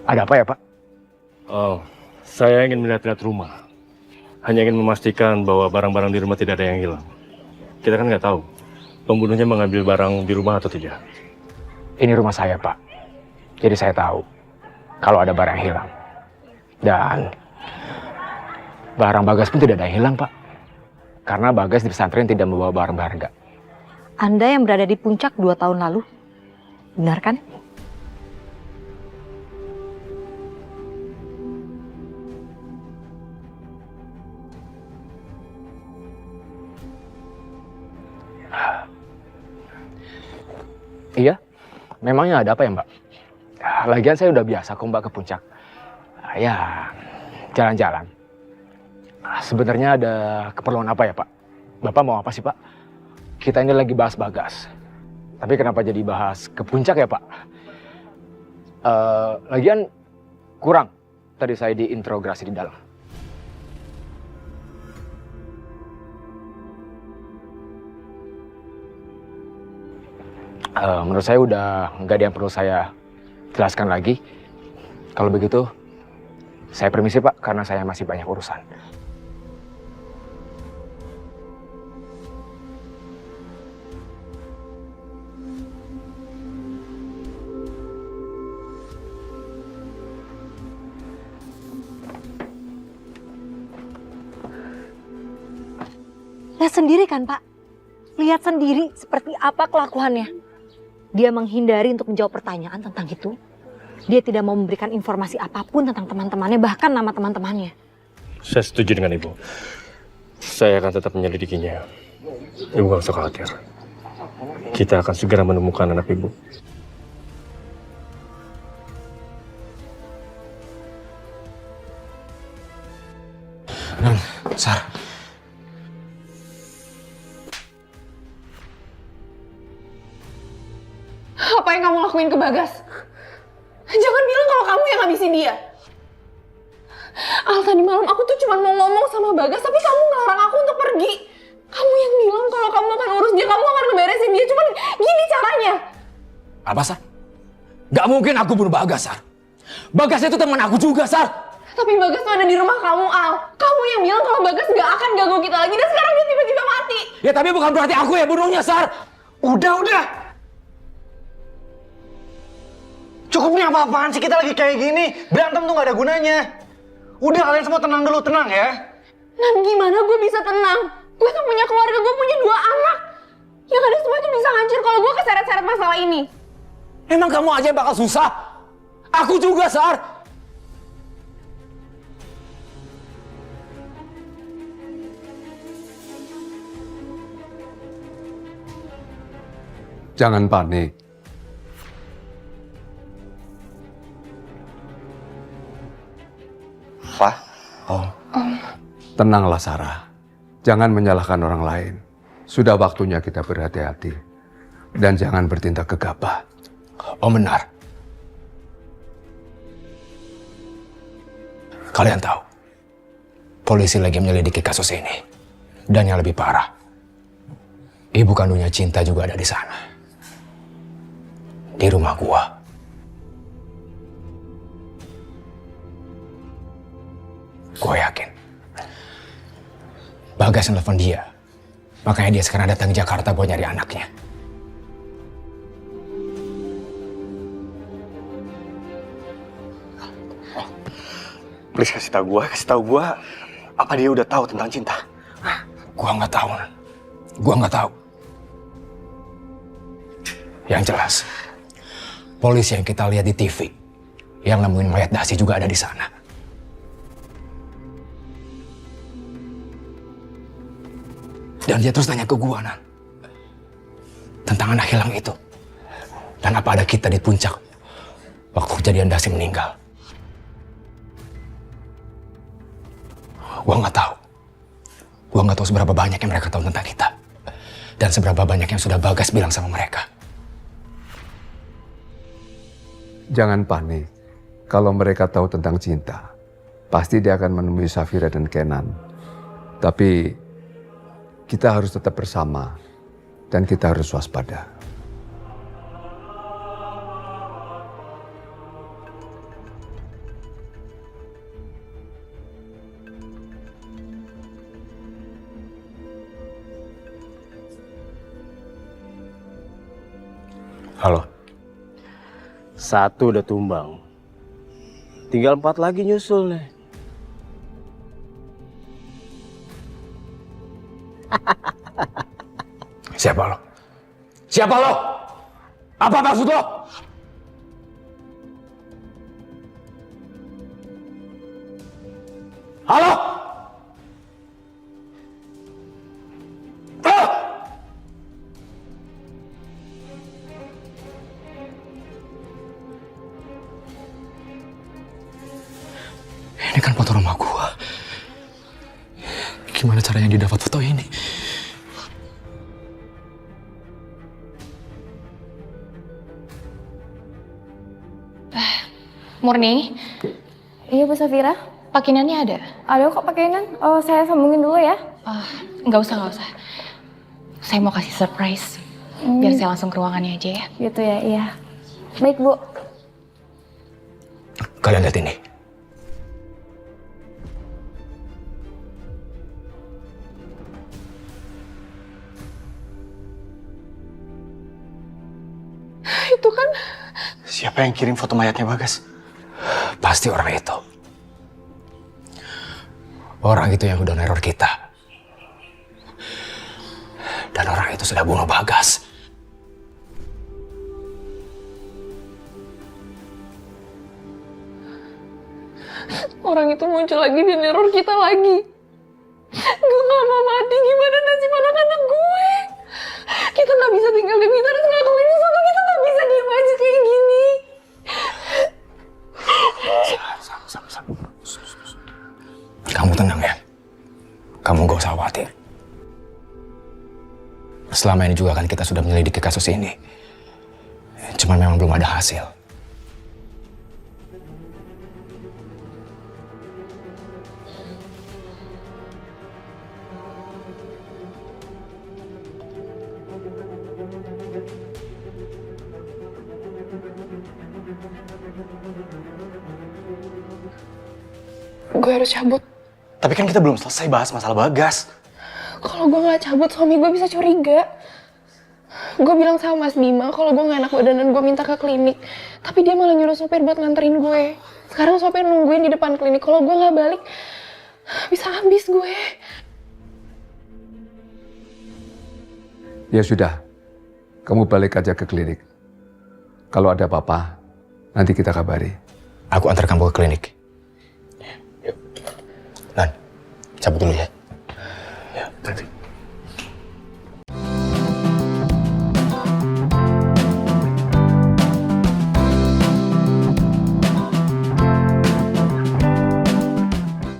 Ada apa ya, Pak? Oh, saya ingin melihat-lihat rumah. Hanya ingin memastikan bahwa barang-barang di rumah tidak ada yang hilang. Kita kan nggak tahu pembunuhnya mengambil barang di rumah atau tidak. Ini rumah saya, Pak. Jadi saya tahu kalau ada barang yang hilang. Dan barang Bagas pun tidak ada yang hilang, Pak. Karena Bagas di pesantren tidak membawa barang berharga. Anda yang berada di puncak 2 tahun lalu, benar kan? Iya, memangnya ada apa ya, Mbak? Lagian saya udah biasa kok, Mbak, ke puncak. Ya, jalan-jalan. Sebenarnya ada keperluan apa ya, Pak? Bapak mau apa sih, Pak? Kita ini lagi bahas Bagas. Tapi kenapa jadi bahas ke puncak ya, Pak? Lagian kurang. Tadi saya diinterogasi di dalam. Menurut saya udah nggak ada yang perlu saya jelaskan lagi. Kalau begitu, saya permisi, Pak, karena saya masih banyak urusan. Lihat sendiri kan, Pak? Lihat sendiri seperti apa kelakuannya. Dia menghindari untuk menjawab pertanyaan tentang itu. Dia tidak mau memberikan informasi apapun tentang teman-temannya, bahkan nama teman-temannya. Saya setuju dengan Ibu. Saya akan tetap menyelidikinya. Ibu nggak usah khawatir. Kita akan segera menemukan anak Ibu. Sar. Apa yang kamu lakuin ke Bagas? Jangan bilang kalau kamu yang ngabisin dia. Al, tadi malam aku tuh cuma mau ngomong sama Bagas, tapi kamu ngelarang aku untuk pergi. Kamu yang bilang kalau kamu akan urus dia, kamu akan ngeberesin dia, cuman gini caranya. Apa, Sar? Gak mungkin aku bunuh Bagas, Sar. Bagas itu teman aku juga, Sar. Tapi Bagas tuh ada di rumah kamu, Al. Kamu yang bilang kalau Bagas gak akan ganggu kita lagi, dan sekarang dia tiba-tiba mati. Ya tapi bukan berarti aku yang bunuhnya, Sar. Udah. Cukup nih apa-apaan sih kita lagi kayak gini. Berantem tuh gak ada gunanya. Udah kalian semua tenang dulu, tenang ya. Nah gimana gue bisa tenang? Gue tuh punya keluarga, gue punya 2 anak. Yang ada semua itu bisa hancur kalau gue keseret-seret masalah ini. Emang kamu aja yang bakal susah? Aku juga, Sar. Jangan panik. Pak? Tenanglah, Sarah. Jangan menyalahkan orang lain. Sudah waktunya kita berhati-hati. Dan jangan bertindak gegabah. Oh benar. Kalian tahu, polisi lagi menyelidiki kasus ini. Dan yang lebih parah, ibu kandungnya Cinta juga ada di sana. Di rumah gua. Gua yakin Bagas nelfon dia. Makanya dia sekarang datang ke Jakarta buat nyari anaknya. Please kasih tahu gue apa dia udah tahu tentang Cinta. Gua nggak tahu, Nan. Gua nggak tahu. Yang jelas, polisi yang kita lihat di TV, yang nemuin mayat Dasi juga ada di sana. Dan dia terus tanya ke gua, Nan, tentang anak hilang itu. Dan apa ada kita di puncak waktu kejadian Dasi meninggal. Gua nggak tahu. Gua nggak tahu seberapa banyak yang mereka tahu tentang kita. Dan seberapa banyak yang sudah Bagas bilang sama mereka. Jangan panik. Kalau mereka tahu tentang Cinta, pasti dia akan menemui Safira dan Kenan. Tapi kita harus tetap bersama dan kita harus waspada. Halo. 1 udah tumbang. Tinggal 4 lagi nyusul nih. Siapa lo? Siapa lo? Apa maksud lo? Halo? Ah! Ini kan foto rumah gua. Gimana caranya dia dapat foto ini? Murni, Iya Bu Safira, pakaiannya ada? ada kok pakaian. Oh, saya sambungin dulu ya. Nggak usah, nggak usah. Saya mau kasih surprise. Biar saya langsung ke ruangannya aja ya. Gitu ya, iya. Baik Bu. Kalian lihat ini. Itu kan Siapa yang kirim foto mayatnya Bagas? Pasti orang itu. Orang itu yang udah neror kita. Dan orang itu sudah bunuh Bagas. orang itu muncul lagi dan neror kita lagi. Gue gak mau mati, gimana nasib anak-anak gue? Kita gak bisa tinggal di kita harus ngelakuin sesuatu, kita gak bisa diem aja kayak gini. Kamu tenang ya. Kamu gak usah khawatir. Selama ini juga kan kita sudah menyelidiki kasus ini. Cuman memang belum ada hasil. Gue harus cabut. Tapi kan kita belum selesai bahas masalah Bagas. Kalau gue gak cabut, suami gue bisa curiga. Gue bilang sama Mas Bima kalau gue gak enak badan dan gue minta ke klinik. Tapi dia malah nyuruh sopir buat nganterin gue. Sekarang sopir nungguin di depan klinik. Kalau gue gak balik, bisa habis gue. Ya sudah, kamu balik aja ke klinik. Kalau ada apa-apa, nanti kita kabari. Aku antar kamu ke klinik. Yuk. Nan, cabut dulu ya.